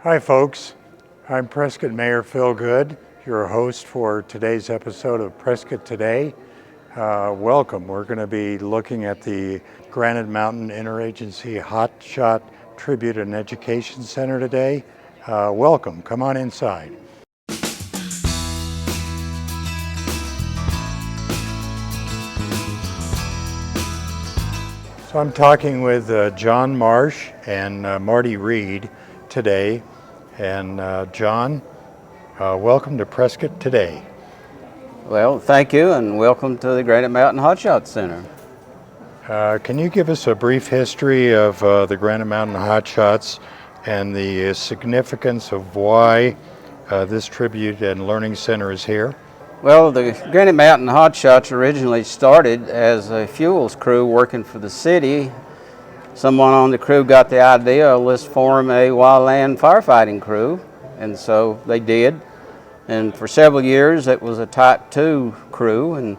Hi folks, I'm Prescott Mayor Phil Good, your host for today's episode of Prescott Today. Welcome. We're going to be looking at the Granite Mountain Interagency Hotshot Tribute and Education Center today. Welcome. Come on inside. So I'm talking with John Marsh and Marty Reed today. And John, welcome to Prescott Today. Well, thank you, and welcome to the Granite Mountain Hotshot Center. Can you give us a brief history of the Granite Mountain Hotshots and the significance of why this Tribute and Learning Center is here? Well, the Granite Mountain Hotshots originally started as a fuels crew working for the city. Someone on the crew got the idea, let's form a wildland firefighting crew, and so they did. And for several years it was a Type 2 crew, and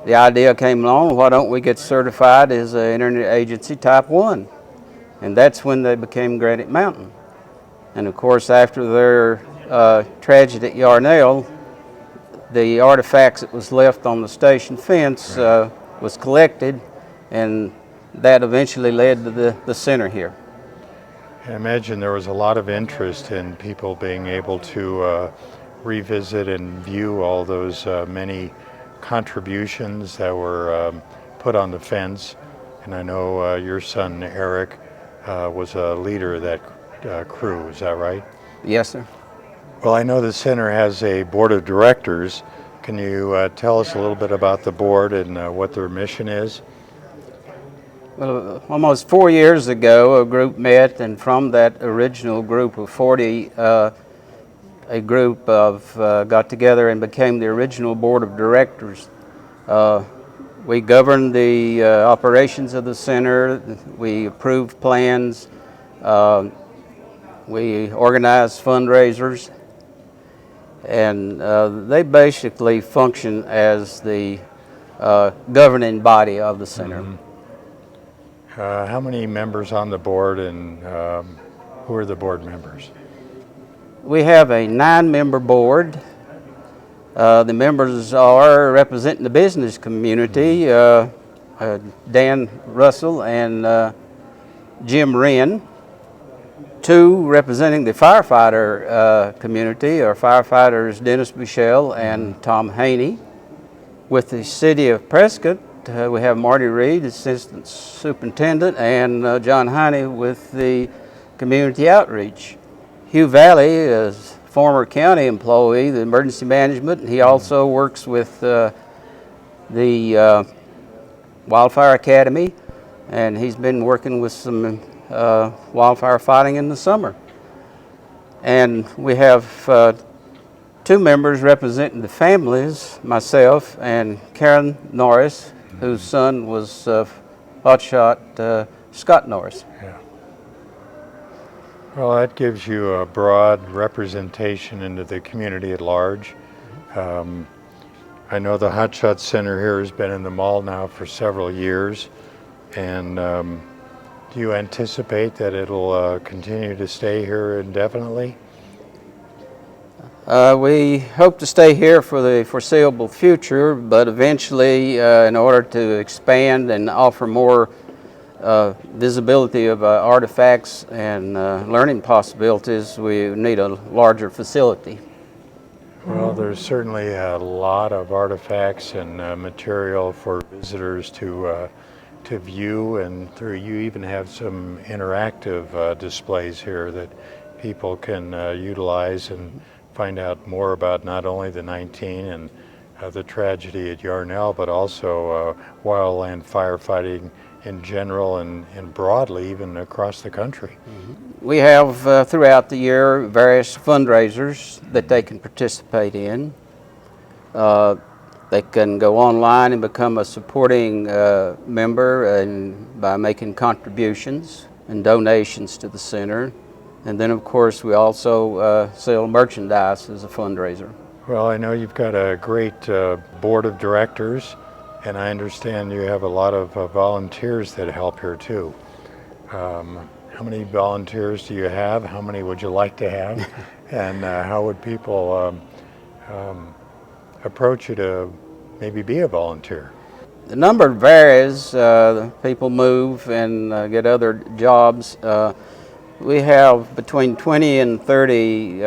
the idea came along, why don't we get certified as an Interagency Type 1? And that's when they became Granite Mountain. And of course, after their tragedy at Yarnell, the artifacts that was left on the station fence was collected, and that eventually led to the center here. I imagine there was a lot of interest in people being able to revisit and view all those many contributions that were put on the fence. And I know your son Eric was a leader of that crew, is that right? Yes, sir. Well, I know the center has a board of directors. Can you tell us a little bit about the board and what their mission is? Well, almost 4 years ago, a group met, and from that original group of 40, a group got together and became the original board of directors. We governed the operations of the center, we approved plans, we organized fundraisers, and they basically function as the governing body of the center. Mm-hmm. How many members on the board, and who are the board members? We have a 9-member board. The members are representing the business community, Dan Russell and Jim Wren. 2 representing the firefighter community are firefighters Dennis Bushell and Tom Haney. With the city of Prescott, we have Marty Reed, Assistant Superintendent, and John Heine with the Community Outreach. Hugh Valley is former county employee, the emergency management, and he also works with the Wildfire Academy, and he's been working with some wildfire fighting in the summer. And we have 2 members representing the families, myself and Karen Norris, whose son was Hotshot Scott Norris. Yeah. Well, that gives you a broad representation into the community at large. I know the Hotshot Center here has been in the mall now for several years, and do you anticipate that it'll continue to stay here indefinitely? We hope to stay here for the foreseeable future, but eventually, in order to expand and offer more visibility of artifacts and learning possibilities, we need a larger facility. Well, there's certainly a lot of artifacts and material for visitors to view, and you even have some interactive displays here that people can utilize and find out more about not only the 19 and the tragedy at Yarnell, but also wildland firefighting in general and broadly, even across the country. Mm-hmm. We have throughout the year various fundraisers that they can participate in. They can go online and become a supporting member and by making contributions and donations to the center. And then, of course, we also sell merchandise as a fundraiser. Well, I know you've got a great board of directors, and I understand you have a lot of volunteers that help here too. How many volunteers do you have? How many would you like to have? And how would people approach you to maybe be a volunteer? The number varies. People move and get other jobs. We have between 20 and 30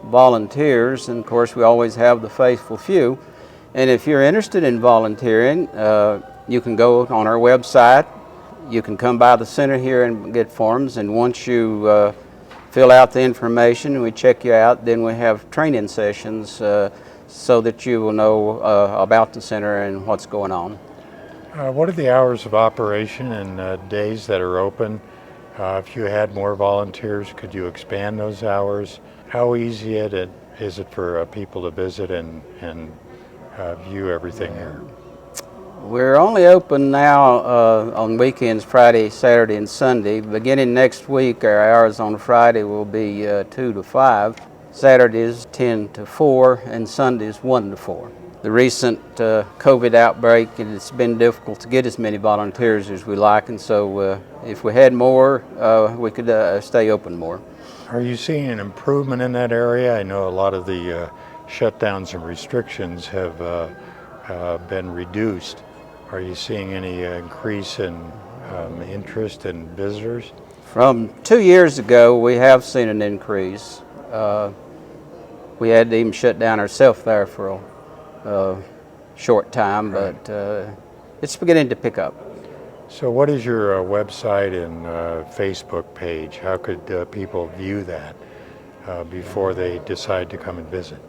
volunteers, and of course we always have the faithful few. And if you're interested in volunteering, you can go on our website. You can come by the center here and get forms, and once you fill out the information and we check you out, then we have training sessions so that you will know about the center and what's going on. What are the hours of operation and days that are open? If you had more volunteers, could you expand those hours? How easy is it for people to visit and view everything here? We're only open now on weekends, Friday, Saturday, and Sunday. Beginning next week, our hours on Friday will be 2 to 5, Saturdays 10 to 4, and Sundays 1 to 4. The recent COVID outbreak, it's been difficult to get as many volunteers as we like, and so if we had more, we could stay open more. Are you seeing an improvement in that area? I know a lot of the shutdowns and restrictions have been reduced. Are you seeing any increase in interest in visitors? From 2 years ago, we have seen an increase. We had to even shut down ourselves there for a short time, but it's beginning to pick up. So what is your website and Facebook page? How could people view that before they decide to come and visit?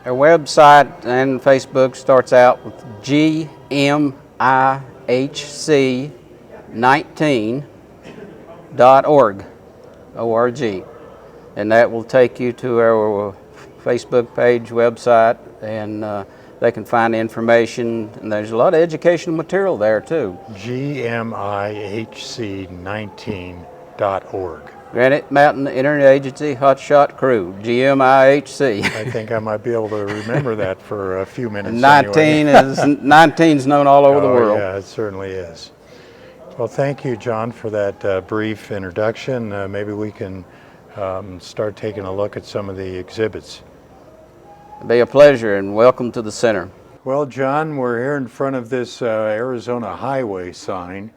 Our website and Facebook starts out with gmihc19.org, O-R-G, and that will take you to our Facebook page, website, and they can find information, and there's a lot of educational material there too. gmihc19.org. Granite Mountain Interagency Hotshot Crew, GMIHC. I think I might be able to remember that for a few minutes. 19's known all over the world. Yeah, it certainly is. Well, thank you, John, for that brief introduction. Maybe we can start taking a look at some of the exhibits. It'll be a pleasure, and welcome to the center. Well, John, we're here in front of this Arizona highway sign.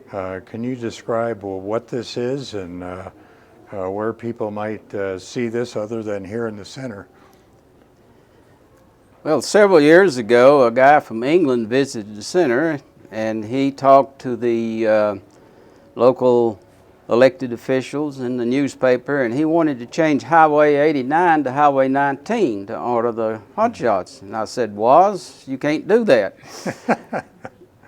Can you describe what this is and where people might see this other than here in the center? Well, several years ago, a guy from England visited the center, and he talked to the local elected officials in the newspaper, and he wanted to change Highway 89 to Highway 19 to order the Hotshots. And I said, "Woz, you can't do that."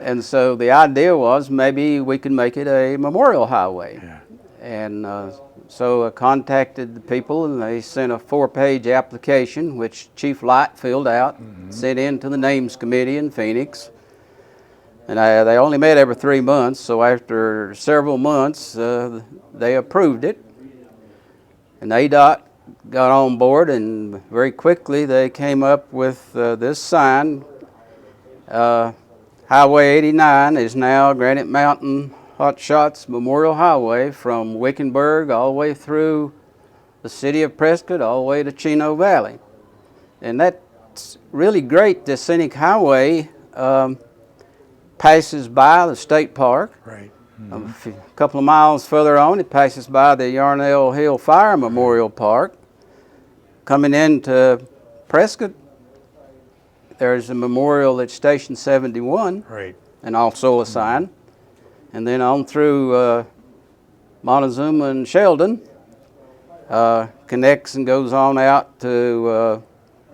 And so the idea was maybe we could make it a memorial highway. Yeah. And so I contacted the people, and they sent a 4-page application, which Chief Light filled out, sent in to the Names Committee in Phoenix. And they only met every 3 months, so after several months, they approved it. And ADOT got on board, and very quickly they came up with this sign. Highway 89 is now Granite Mountain Hotshots Memorial Highway from Wickenburg all the way through the city of Prescott, all the way to Chino Valley. And that's really great. This scenic highway passes by the state park. Right. A couple of miles further on, it passes by the Yarnell Hill Fire Memorial Park. Coming into Prescott, there's a memorial at Station 71, Right. and also a sign. And then on through Montezuma and Sheldon, connects and goes on out to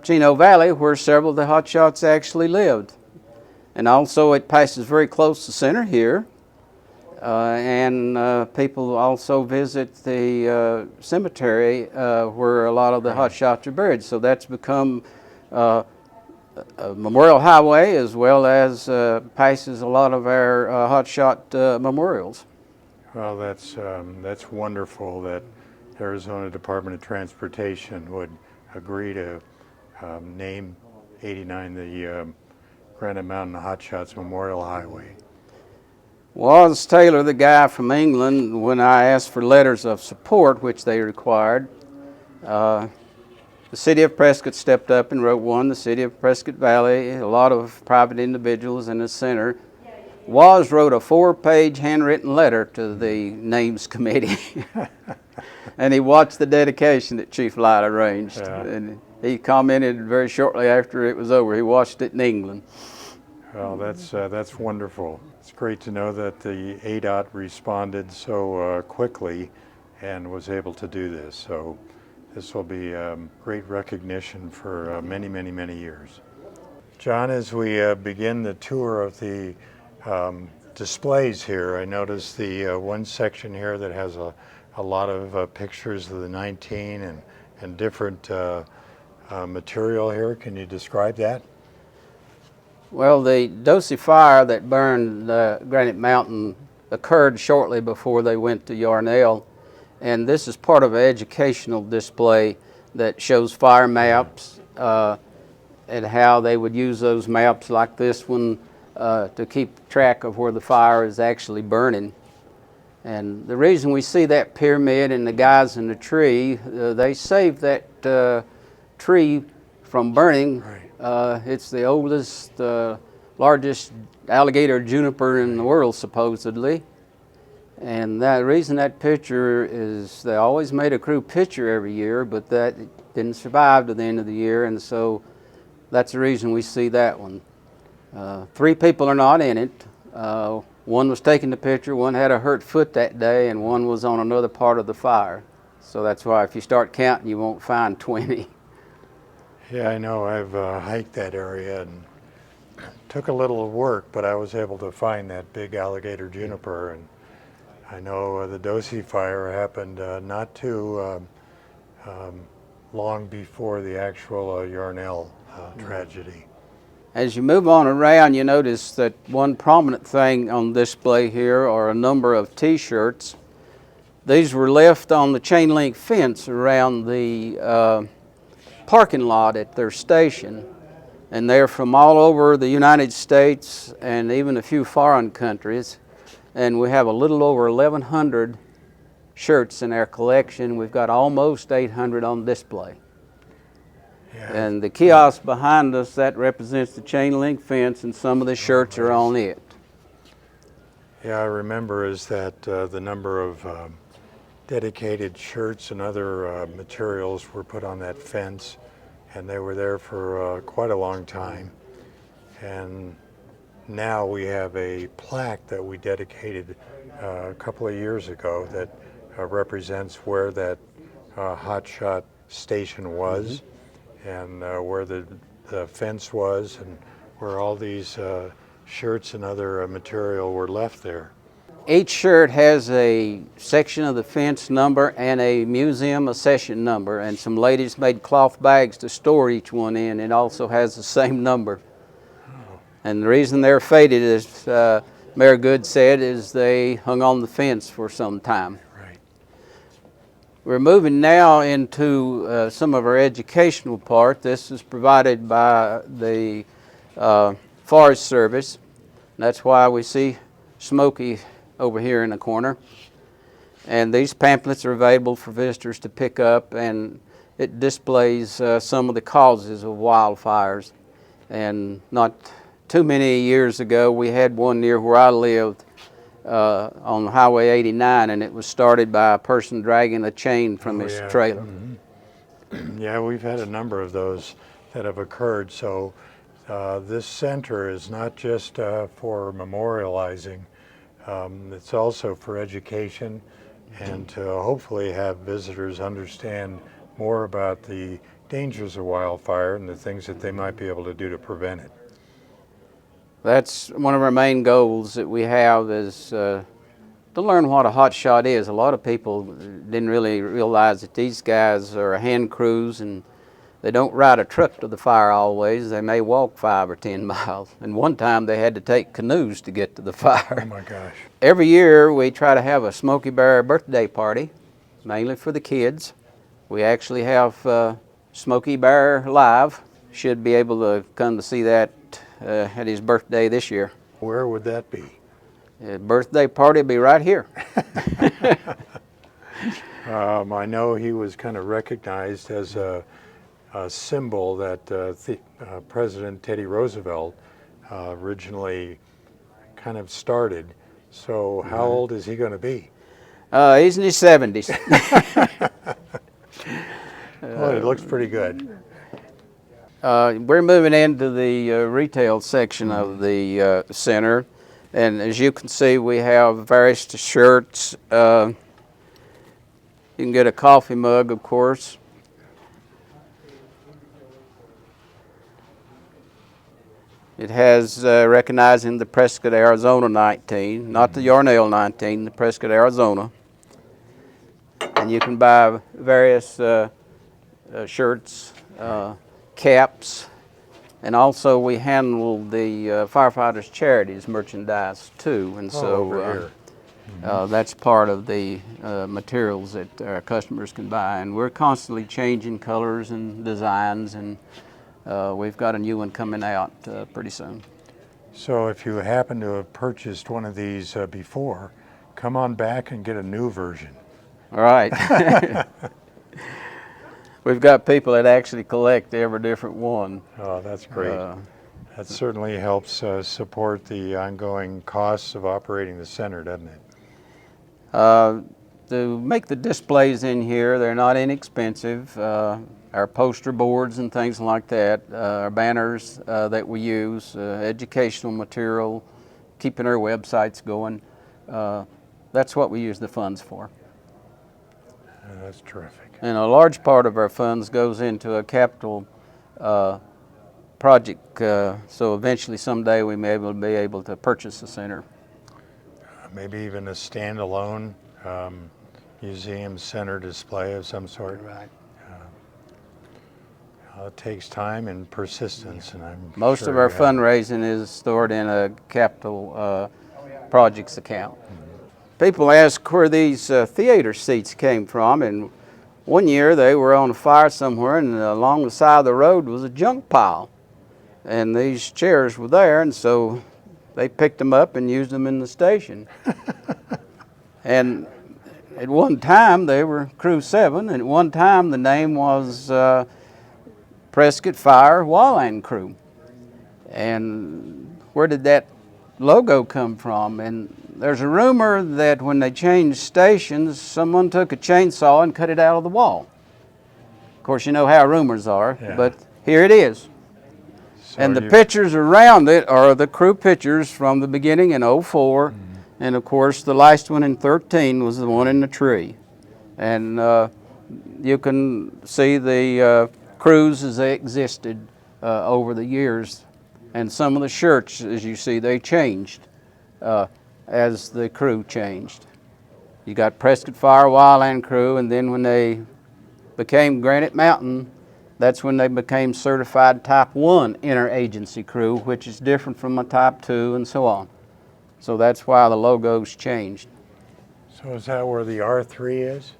Chino Valley, where several of the Hotshots actually lived. And also it passes very close to center here, and people also visit the cemetery where a lot of the Hotshots are buried. So that's become a memorial highway, as well as passes a lot of our Hotshot memorials. Well, that's wonderful that Arizona Department of Transportation would agree to name 89 the Granite Mountain Hotshots Memorial Highway. Was Taylor, the guy from England, when I asked for letters of support, which they required, the city of Prescott stepped up and wrote one, the city of Prescott Valley, a lot of private individuals in the center. Was wrote a 4-page handwritten letter to the names committee. And he watched the dedication that Chief Light arranged. Yeah. And he commented very shortly after it was over. He watched it in England. Well, that's wonderful. It's great to know that the ADOT responded so quickly and was able to do this. So this will be great recognition for many, many, many years. John, as we begin the tour of the displays here, I noticed the one section here that has a lot of pictures of the 19 and different material here. Can you describe that? Well, the Doce Fire that burned Granite Mountain occurred shortly before they went to Yarnell, and this is part of an educational display that shows fire maps and how they would use those maps like this one to keep track of where the fire is actually burning. And the reason we see that pyramid and the guys in the tree, they saved that tree from burning. Right. It's the oldest, largest alligator juniper in the world, supposedly. And the reason that picture is, they always made a crew picture every year, but that didn't survive to the end of the year, and so that's the reason we see that one. 3 people are not in it. One was taking the picture, one had a hurt foot that day, and one was on another part of the fire. So that's why if you start counting, you won't find 20. Yeah, I know. I've hiked that area and took a little work, but I was able to find that big alligator juniper. And I know the Doce Fire happened not too long before the actual Yarnell tragedy. As you move on around, you notice that one prominent thing on display here are a number of T-shirts. These were left on the chain link fence around the parking lot at their station, and they're from all over the United States and even a few foreign countries. And we have a little over 1,100 shirts in our collection. We've got almost 800 on display. Yeah. And the kiosk behind us, that represents the chain link fence, and some of the shirts are on it. Yeah, I remember is that the number of dedicated shirts and other materials were put on that fence, and they were there for quite a long time. And now we have a plaque that we dedicated a couple of years ago that represents where that Hotshot station was, and where the fence was, and where all these shirts and other material were left there. Each shirt has a section of the fence number and a museum accession number, and some ladies made cloth bags to store each one in. It also has the same number. And the reason they're faded, as Mayor Good said, is they hung on the fence for some time. Right. We're moving now into some of our educational part. This is provided by the Forest Service. That's why we see Smokey over here in the corner. And these pamphlets are available for visitors to pick up, and it displays some of the causes of wildfires. And not too many years ago, we had one near where I lived on Highway 89, and it was started by a person dragging a chain from his trailer. Mm-hmm. Yeah, we've had a number of those that have occurred. So this center is not just for memorializing, it's also for education and to hopefully have visitors understand more about the dangers of wildfire and the things that they might be able to do to prevent it. That's one of our main goals that we have, is to learn what a hotshot is. A lot of people didn't really realize that these guys are hand crews, and they don't ride a truck to the fire always. They may walk 5 or 10 miles. And one time they had to take canoes to get to the fire. Oh my gosh. Every year we try to have a Smokey Bear birthday party, mainly for the kids. We actually have Smokey Bear live. Should be able to come to see that at his birthday this year. Where would that be? Birthday party will be right here. I know he was kind of recognized as a symbol that President Teddy Roosevelt originally kind of started. So how old is he going to be? He's in his 70s. Well, he looks pretty good. We're moving into the retail section of the center, and as you can see, we have various shirts. You can get a coffee mug, of course. It has recognizing the Prescott, Arizona 19, not the Yarnell 19, the Prescott, Arizona. And you can buy various shirts, caps, and also we handle the firefighters' charities merchandise too. And so over here. that's part of the materials that our customers can buy. And we're constantly changing colors and designs, and we've got a new one coming out pretty soon. So if you happen to have purchased one of these before, come on back and get a new version. All right. We've got people that actually collect every different one. Oh, that's great. That certainly helps support the ongoing costs of operating the center, doesn't it? To make the displays in here, they're not inexpensive. Our poster boards and things like that, our banners that we use, educational material, keeping our websites going. That's what we use the funds for. That's terrific. And a large part of our funds goes into a capital project, so eventually someday we may be able to purchase the center. Maybe even a standalone museum center display of some sort. Right. It takes time and persistence, and Most sure of our you have- fundraising is stored in a capital projects account. People ask where these theater seats came from, and one year they were on a fire somewhere, and along the side of the road was a junk pile. And these chairs were there, and so they picked them up and used them in the station. And at one time they were Crew 7, and at one time the name was Prescott Fire Wildland Crew. And where did that logo come from? And there's a rumor that when they changed stations, someone took a chainsaw and cut it out of the wall. Of course, you know how rumors are, Yeah. but here it is. So And the you- pictures around it are the crew pictures from the beginning in '04, and of course the last one in '13 was the one in the tree. And you can see the crews as they existed over the years, and some of the shirts, as you see, they changed as the crew changed. You got Prescott Fire Wildland Crew, and then when they became Granite Mountain, that's when they became certified Type 1 Interagency Crew, which is different from a Type 2 and so on. So that's why the logos changed. So is that where the R3 is?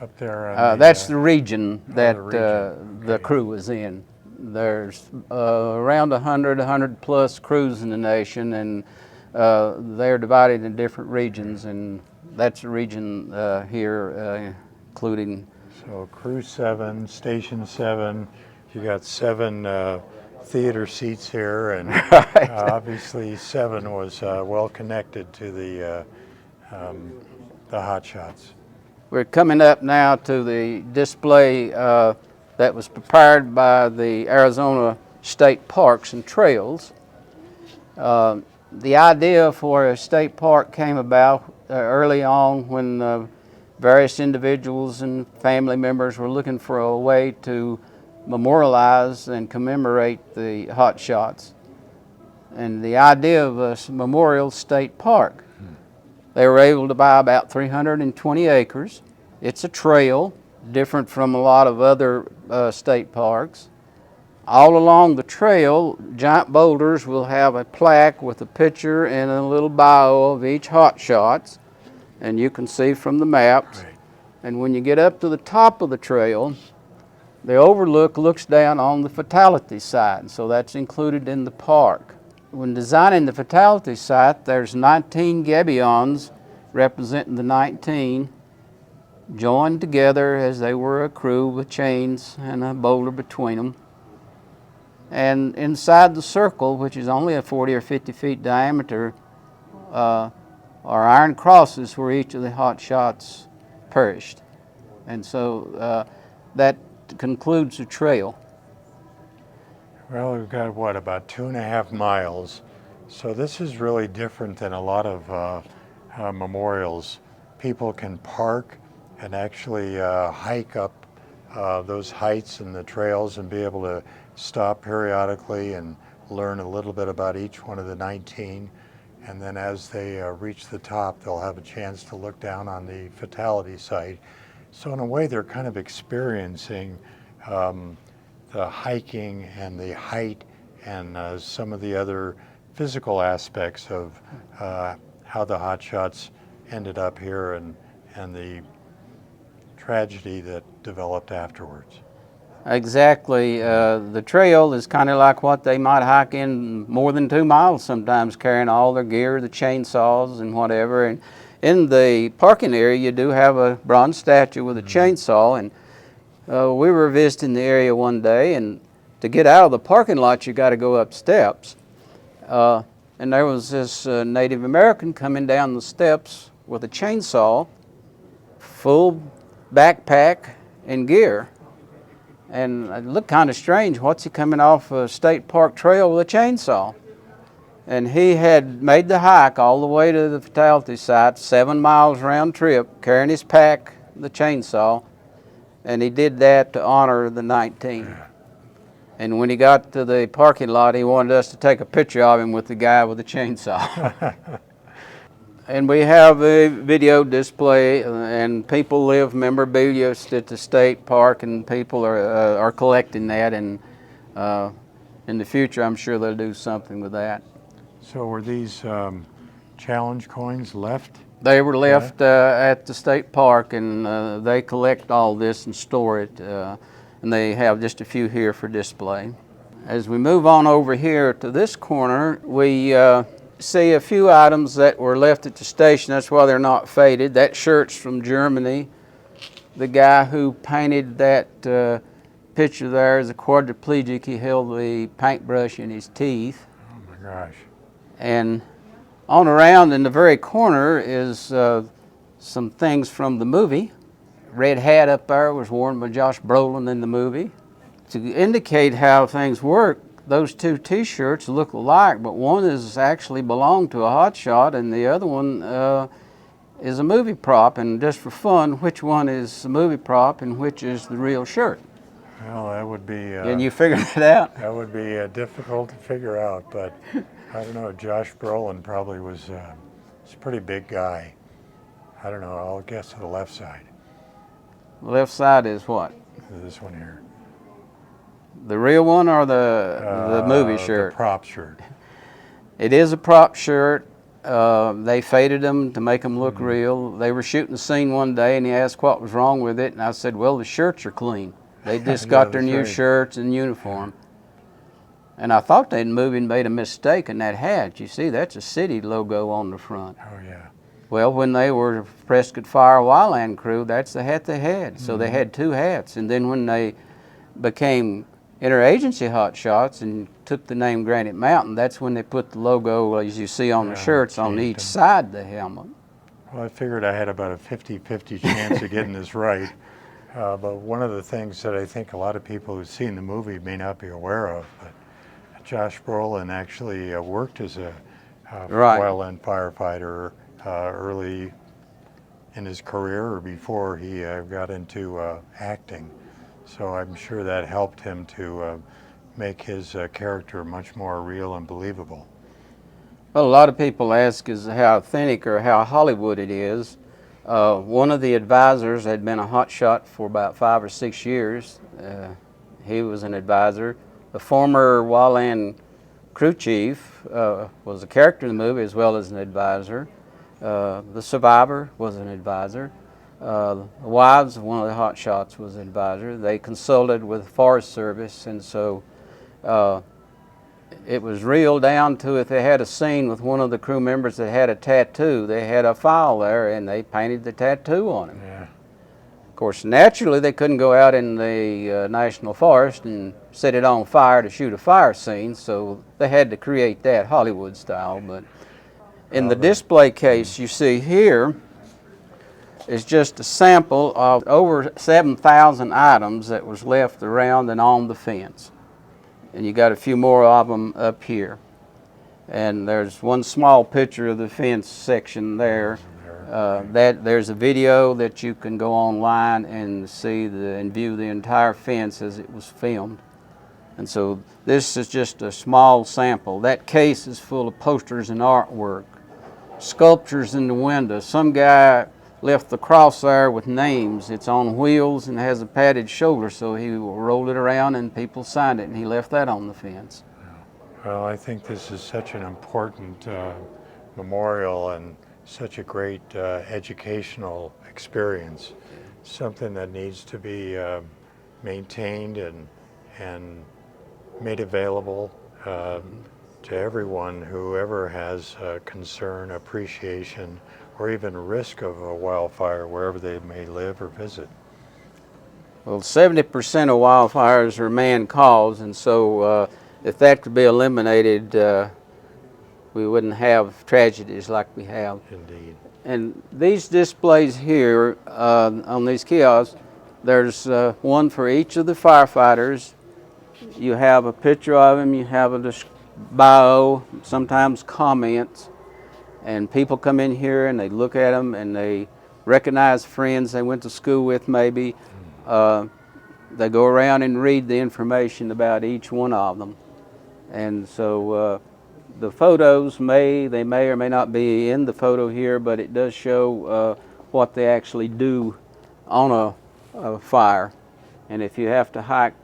Up there? On That's the region that region. the Okay. crew is in. There's around 100 plus crews in the nation, and they're divided in different regions, and that's the region here, including. So Crew 7, Station 7, you got 7 theater seats here, and obviously 7 was well connected to the Hotshots. We're coming up now to the display that was prepared by the Arizona State Parks and Trails. The idea for a state park came about early on when various individuals and family members were looking for a way to memorialize and commemorate the Hotshots. And the idea of a memorial state park. They were able to buy about 320 acres. It's a trail, different from a lot of other state parks. All along the trail, giant boulders will have a plaque with a picture and a little bio of each Hotshots, and you can see from the maps. Right. And when you get up to the top of the trail, the overlook looks down on the fatality side, so that's included in the park. when designing the fatality site, there's 19 gabions representing the 19 joined together as they were a crew with chains and a boulder between them. And inside the circle, which is only a 40 or 50 feet diameter, are iron crosses where each of the hotshots perished. And so that concludes the trail. Well, we've got, what, about 2.5 miles. So this is really different than a lot of memorials. People can park and actually hike up those heights and the trails and be able to stop periodically and learn a little bit about each one of the 19. And then as they reach the top, they'll have a chance to look down on the fatality site. So in a way, they're kind of experiencing the hiking and the height and some of the other physical aspects of how the hotshots ended up here and the tragedy that developed afterwards. Exactly. The trail is kind of like what they might hike in more than 2 miles sometimes, carrying all their gear, the chainsaws and whatever. And in the parking area, you do have a bronze statue with a chainsaw. And we were visiting the area one day, and to get out of the parking lot, you got to go up steps. And there was this Native American coming down the steps with a chainsaw, full backpack and gear. And it looked kind of strange. What's he coming off a state park trail with a chainsaw? And he had made the hike all the way to the fatality site, 7 miles round trip, carrying his pack, the chainsaw, and he did that to honor the 19. And when he got to the parking lot, he wanted us to take a picture of him with the guy with the chainsaw. And we have a video display, and people leave memorabilia at the state park, and people are collecting that, and in the future I'm sure they'll do something with that. So were these challenge coins left? They were left at the state park, and they collect all this and store it, and they have just a few here for display. As we move on over here to this corner, we see a few items that were left at the station. That's why they're not faded. That shirt's from Germany. The guy who painted that picture there is a quadriplegic. He held the paintbrush in his teeth. Oh my gosh. And on around in the very corner is some things from the movie. Red hat up there was worn by Josh Brolin in the movie. To indicate how things work, those two T-shirts look alike, but one is actually belonged to a hotshot, and the other one is a movie prop. And just for fun, which one is the movie prop and which is the real shirt? Well, that would be... Can you figure that out? That would be difficult to figure out, but I don't know, Josh Brolin probably was he's a pretty big guy. I don't know, I'll guess to the left side. The left side is what? This one here. The real one or the movie shirt? The prop shirt. It is a prop shirt. They faded them to make them look real. They were shooting the scene one day, and he asked what was wrong with it, and I said, well, the shirts are clean. They just got their new shirts and uniform. And I thought they'd moved and made a mistake in that hat. You see, that's a city logo on the front. Oh, yeah. Well, when they were Prescott Fire Wildland crew, that's the hat they had. So they had two hats. And then when they became Interagency Hotshots and took the name Granite Mountain, that's when they put the logo, as you see on the shirts, on each side of the helmet. Well, I figured I had about a 50-50 chance of getting this right. But one of the things that I think a lot of people who've seen the movie may not be aware of, but Josh Brolin actually worked as a wildland firefighter early in his career or before he got into acting. So I'm sure that helped him to make his character much more real and believable. Well, a lot of people ask is how authentic or how Hollywood it is. One of the advisors had been a hotshot for about 5 or 6 years. He was an advisor. The former wildland crew chief was a character in the movie as well as an advisor. The survivor was an advisor. The wives of one of the hotshots was an advisor. They consulted with the Forest Service, and so it was real down to if they had a scene with one of the crew members that had a tattoo, they had a file there and they painted the tattoo on him. Yeah. Of course, naturally, they couldn't go out in the National Forest and set it on fire to shoot a fire scene, so they had to create that Hollywood style. But in the display case you see here is just a sample of over 7,000 items that was left around and on the fence. And you got a few more of them up here. And there's one small picture of the fence section there. There's a video that you can go online and see and view the entire fence as it was filmed. And so this is just a small sample. That case is full of posters and artwork, sculptures in the window. Some guy left the cross there with names. It's on wheels and has a padded shoulder, so he rolled it around and people signed it, and he left that on the fence. Well, I think this is such an important memorial and such a great educational experience, something that needs to be maintained and made available to everyone who ever has concern, appreciation, or even risk of a wildfire wherever they may live or visit. Well, 70% of wildfires are man-caused, and so if that could be eliminated, we wouldn't have tragedies like we have. Indeed. And these displays here on these kiosks, there's one for each of the firefighters. You have a picture of him, you have a bio, sometimes comments, and people come in here and they look at them and they recognize friends they went to school with maybe. They go around and read the information about each one of them. And so the photos may or may not be in the photo here, but it does show what they actually do on a fire. And if you have to hike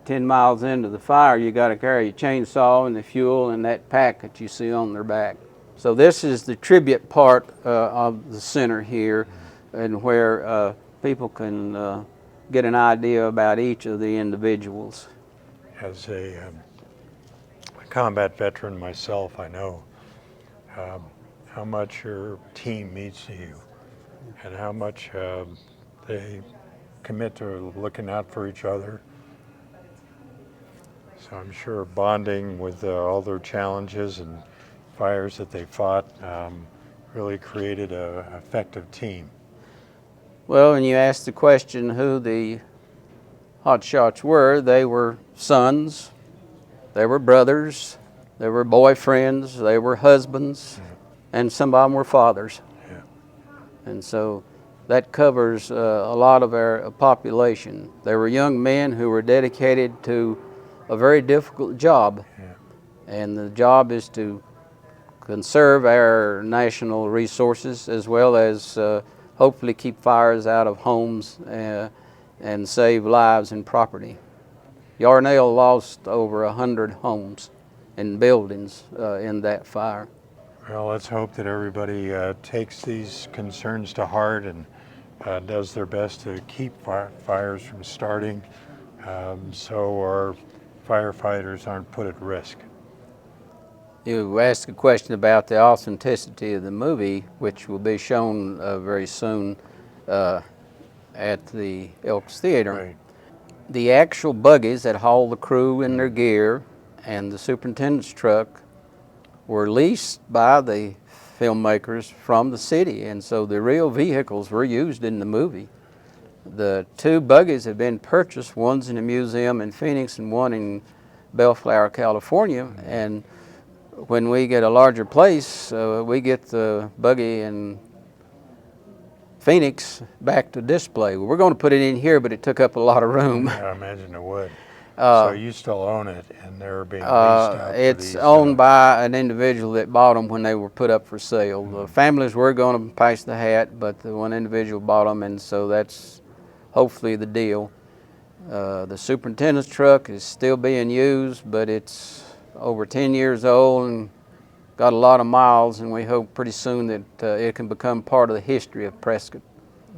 10 miles into the fire, you got to carry a chainsaw and the fuel and that pack that you see on their back. So this is the tribute part of the center here, and where people can get an idea about each of the individuals. As a combat veteran myself, I know how much your team means to you and how much they commit to looking out for each other. So I'm sure bonding with all their challenges and fires that they fought really created an effective team. Well, when you asked the question who the Hotshots were, they were sons, they were brothers, they were boyfriends, they were husbands, and some of them were fathers. Yeah. And so that covers a lot of our population. They were young men who were dedicated to a very difficult job. Yeah. And the job is to conserve our national resources, as well as hopefully keep fires out of homes and save lives and property. Yarnell lost over 100 homes and buildings in that fire. Well, let's hope that everybody takes these concerns to heart and does their best to keep fires from starting so our firefighters aren't put at risk. You asked a question about the authenticity of the movie, which will be shown very soon at the Elks Theater. Right. The actual buggies that haul the crew and their gear and the superintendent's truck were leased by the filmmakers from the city, and so the real vehicles were used in the movie. The two buggies have been purchased. One's in a museum in Phoenix and one in Bellflower, California. And when we get a larger place, we get the buggy in Phoenix back to display. We're going to put it in here, but it took up a lot of room. I imagine it would. So you still own it, and they're being leased out for It's these, owned by an individual that bought them when they were put up for sale. The families were going to pass the hat, but the one individual bought them, and so that's hopefully the deal. The superintendent's truck is still being used, but it's over 10 years old and got a lot of miles, and we hope pretty soon that it can become part of the history of Prescott.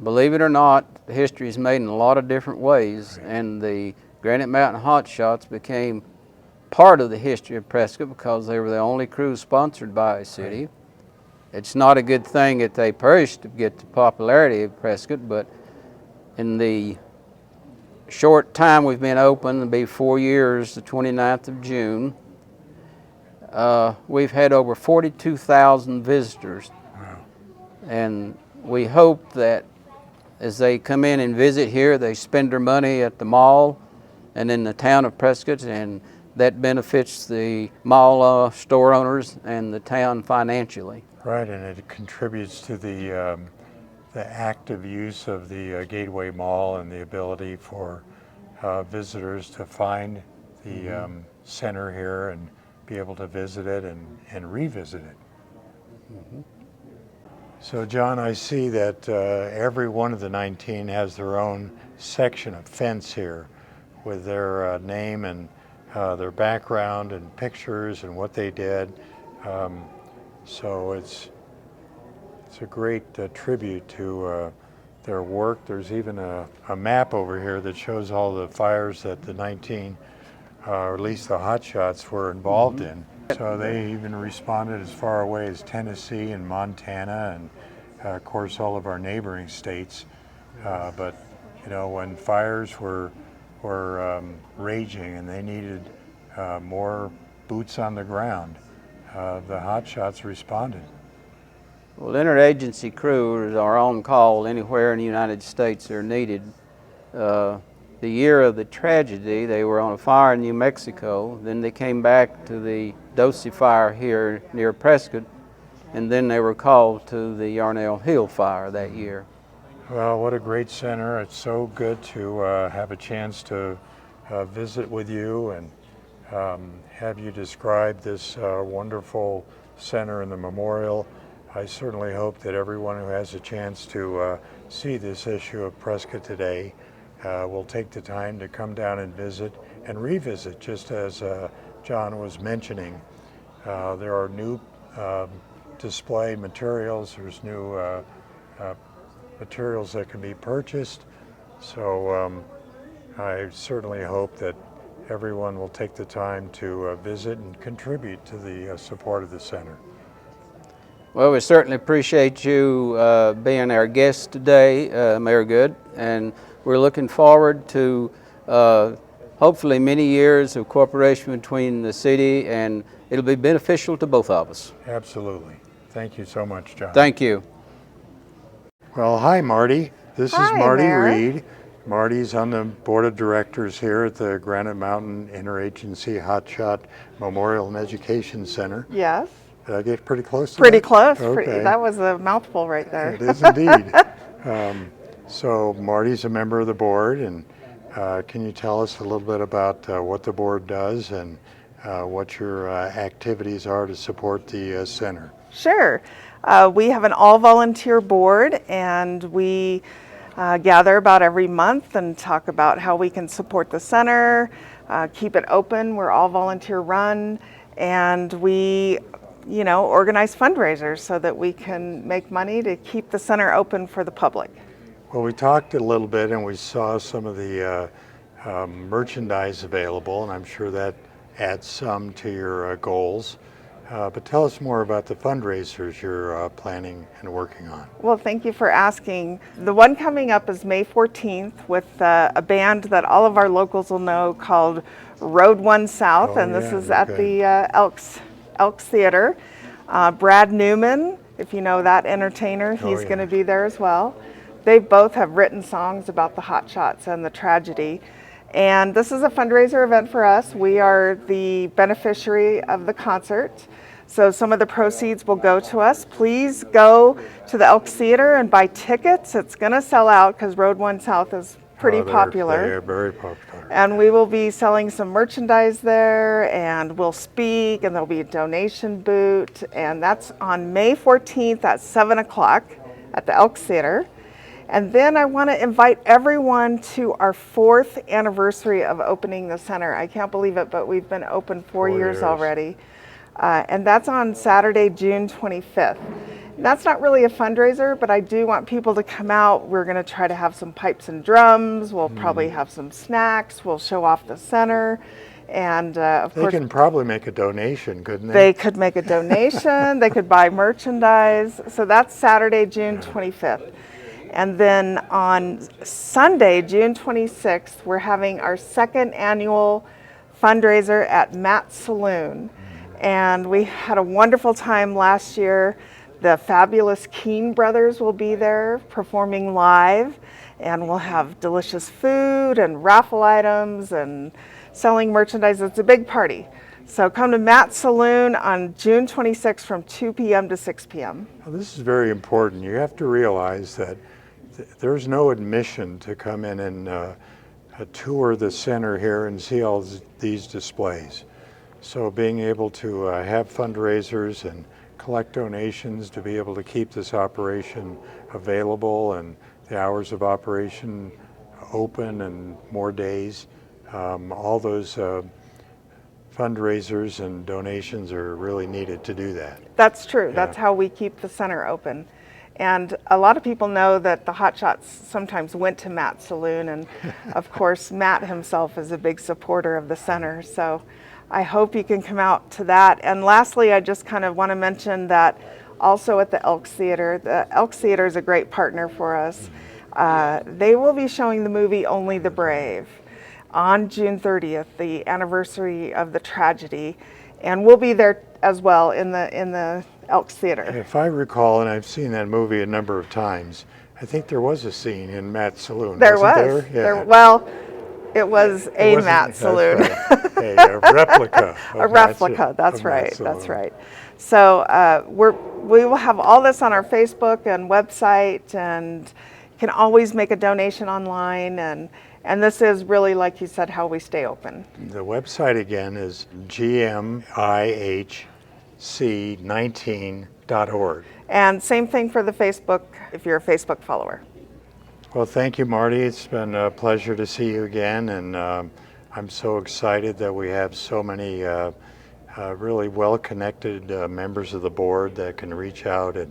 Believe it or not, history is made in a lot of different ways, and the Granite Mountain Hotshots became part of the history of Prescott because they were the only crew sponsored by a city. Right. It's not a good thing that they perished to get the popularity of Prescott, but in the short time we've been open, it'll be 4 years, the 29th of June, we've had over 42,000 visitors. Wow. And we hope that as they come in and visit here, they spend their money at the mall and in the town of Prescott, and that benefits the mall store owners and the town financially. Right, and it contributes to the active use of the Gateway Mall and the ability for visitors to find the center here and be able to visit it and revisit it. Mm-hmm. So John, I see that every one of the 19 has their own section of fence here with their name and their background and pictures and what they did. So it's a great tribute to their work. There's even a map over here that shows all the fires that the 19, or at least the Hotshots, were involved in. So they even responded as far away as Tennessee and Montana and of course all of our neighboring states. But you know, when fires were raging and they needed more boots on the ground, the Hotshots responded. Well, interagency crews are on call anywhere in the United States they're needed. The year of the tragedy, they were on a fire in New Mexico. Then they came back to the Doce Fire here near Prescott, and then they were called to the Yarnell Hill fire that year. Well, what a great center. It's so good to have a chance to visit with you and have you describe this wonderful center and the memorial. I certainly hope that everyone who has a chance to see this issue of Prescott today will take the time to come down and visit and revisit, just as John was mentioning. There are new display materials, there's new materials that can be purchased. So I certainly hope that everyone will take the time to visit and contribute to the support of the center. Well, we certainly appreciate you being our guest today, Mayor Good, and we're looking forward to hopefully many years of cooperation between the city, and it'll be beneficial to both of us. Absolutely. Thank you so much, John. Thank you. Well, hi, Marty. This is Hi, Marty Mayor. Reed. Marty's on the board of directors here at the Granite Mountain Interagency Hotshot Memorial and Education Center. Yes. Did I get pretty close to Pretty that? close. Okay. That was a mouthful right there. It is indeed. So Marty's a member of the board, and can you tell us a little bit about what the board does and what your activities are to support the center? Sure. We have an all-volunteer board, and we gather about every month and talk about how we can support the center, keep it open. We're all volunteer run, and we organize fundraisers so that we can make money to keep the center open for the public. Well, we talked a little bit and we saw some of the merchandise available, and I'm sure that adds some to your goals. But tell us more about the fundraisers you're planning and working on. Well, thank you for asking. The one coming up is May 14th with a band that all of our locals will know called Road One South, and this is at the Elks Theater. Brad Newman, if you know that entertainer, he's going to be there as well. They both have written songs about the Hotshots and the tragedy. And this is a fundraiser event for us. We are the beneficiary of the concert. So some of the proceeds will go to us. Please go to the Elks Theater and buy tickets. It's going to sell out because Road One South is pretty popular. They're very popular. And we will be selling some merchandise there, and we'll speak, and there'll be a donation booth. And that's on May 14th at 7 o'clock at the Elks Theater. And then I want to invite everyone to our 4th anniversary of opening the center. I can't believe it, but we've been open 4 years already. And that's on Saturday, June 25th. That's not really a fundraiser, but I do want people to come out. We're going to try to have some pipes and drums. We'll probably have some snacks. We'll show off the center. And of They course, can probably make a donation, couldn't they could make a donation, they could buy merchandise. So that's Saturday, June 25th. And then on Sunday, June 26th, we're having our second annual fundraiser at Matt's Saloon. And we had a wonderful time last year. The fabulous Keene brothers will be there performing live, and we'll have delicious food and raffle items and selling merchandise. It's a big party. So come to Matt's Saloon on June 26th from 2 p.m. to 6 p.m. Well, this is very important. You have to realize that there's no admission to come in and tour the center here and see all these displays. So being able to have fundraisers and collect donations to be able to keep this operation available and the hours of operation open and more days, all those fundraisers and donations are really needed to do that. That's true. Yeah. That's how we keep the center open. And a lot of people know that the Hotshots sometimes went to Matt's Saloon, and of course Matt himself is a big supporter of the center. So I hope you can come out to that. And lastly, I just kind of want to mention that also at the Elks Theater. The Elks Theater is a great partner for us. They will be showing the movie Only the Brave on June 30th, the anniversary of the tragedy, and we'll be there as well in the Elks Theater. If I recall, and I've seen that movie a number of times, I think there was a scene in Matt's Saloon. There wasn't was. there? Yeah. Well, it was a wasn't- Matt that's Saloon. right. A replica. A replica, that's right, Matt's that's Saloon. right. So we will have all this on our Facebook and website, and you can always make a donation online, and this is really, like you said, how we stay open. The website again is gmihc19.org. And same thing for the Facebook, if you're a Facebook follower. Well, thank you, Marty. It's been a pleasure to see you again, and I'm so excited that we have so many really well-connected members of the board that can reach out and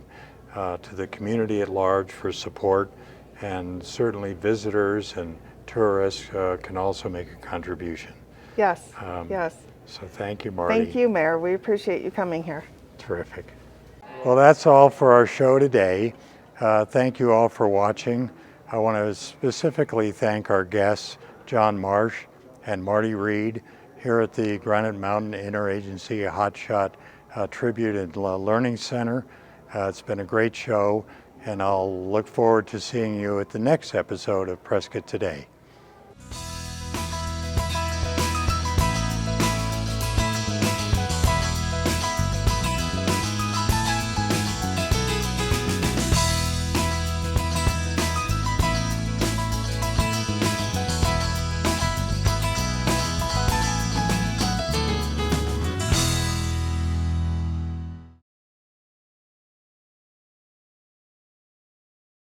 to the community at large for support, and certainly visitors and tourists can also make a contribution. Yes, yes. So thank you, Marty. Thank you, Mayor. We appreciate you coming here. Terrific. Well, that's all for our show today. Thank you all for watching. I want to specifically thank our guests, John Marsh and Marty Reed, here at the Granite Mountain Interagency Hotshot Tribute and Learning Center. It's been a great show, and I'll look forward to seeing you at the next episode of Prescott Today.